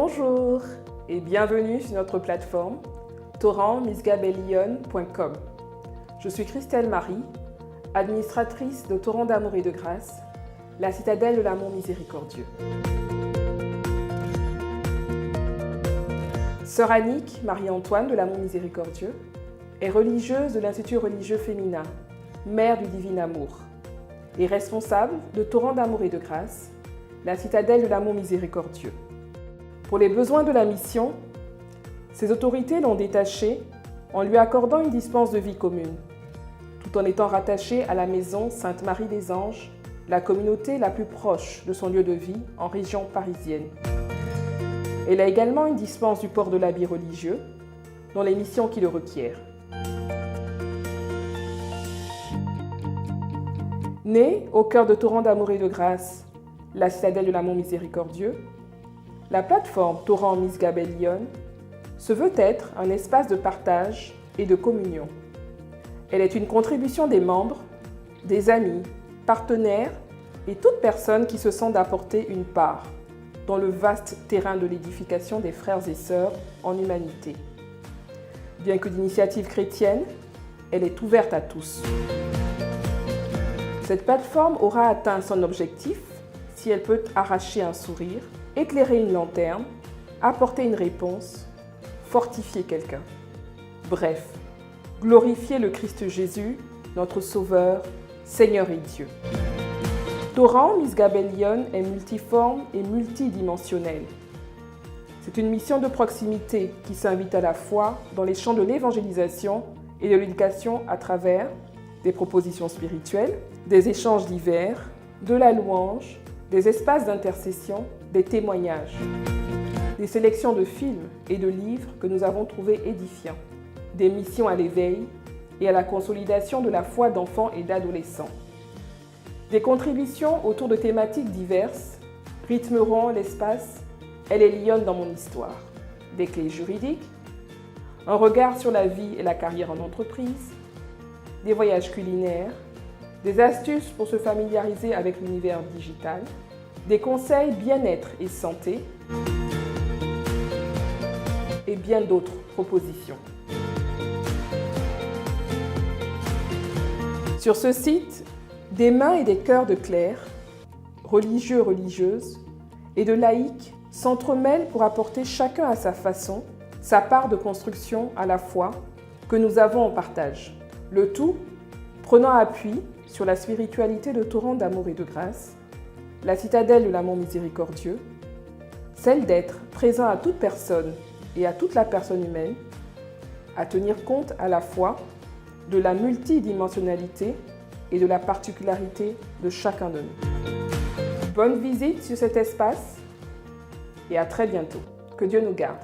Bonjour et bienvenue sur notre plateforme torrentmisgabellion.com. Je suis Christelle Marie, administratrice de Torrent d'amour et de grâce, la citadelle de l'amour miséricordieux. Sœur Annick Marie-Antoine de l'amour miséricordieux est religieuse de l'Institut religieux féminin, mère du divin amour, et responsable de Torrent d'amour et de grâce, la citadelle de l'amour miséricordieux. Pour les besoins de la mission, ses autorités l'ont détachée en lui accordant une dispense de vie commune, tout en étant rattachée à la maison Sainte-Marie des Anges, la communauté la plus proche de son lieu de vie en région parisienne. Elle a également une dispense du port de l'habit religieux dans les missions qui le requièrent. Née au cœur de Torrent d'amour et de grâce, la citadelle de l'amour miséricordieux, la plateforme Torrent Misgabellion se veut être un espace de partage et de communion. Elle est une contribution des membres, des amis, partenaires et toute personne qui se sent d'apporter une part dans le vaste terrain de l'édification des frères et sœurs en humanité. Bien que d'initiative chrétienne, elle est ouverte à tous. Cette plateforme aura atteint son objectif si elle peut arracher un sourire, éclairer une lanterne, apporter une réponse, fortifier quelqu'un. Bref, glorifier le Christ Jésus, notre Sauveur, Seigneur et Dieu. Torrent Misgabellion est multiforme et multidimensionnel. C'est une mission de proximité qui s'invite à la fois dans les champs de l'évangélisation et de l'éducation à travers des propositions spirituelles, des échanges divers, de la louange, des espaces d'intercession, des témoignages, des sélections de films et de livres que nous avons trouvés édifiants, des missions à l'éveil et à la consolidation de la foi d'enfants et d'adolescents. Des contributions autour de thématiques diverses rythmeront l'espace « Elle est lionne dans mon histoire », des clés juridiques, un regard sur la vie et la carrière en entreprise, des voyages culinaires, des astuces pour se familiariser avec l'univers digital, des conseils bien-être et santé, et bien d'autres propositions. Sur ce site, des mains et des cœurs de clercs, religieux, religieuses, et de laïcs s'entremêlent pour apporter chacun à sa façon sa part de construction à la foi que nous avons en partage. Le tout prenant appui sur la spiritualité de Torrent d'amour et de grâce, la citadelle de l'amour miséricordieux, celle d'être présent à toute personne et à toute la personne humaine, à tenir compte à la fois de la multidimensionnalité et de la particularité de chacun de nous. Bonne visite sur cet espace et à très bientôt. Que Dieu nous garde.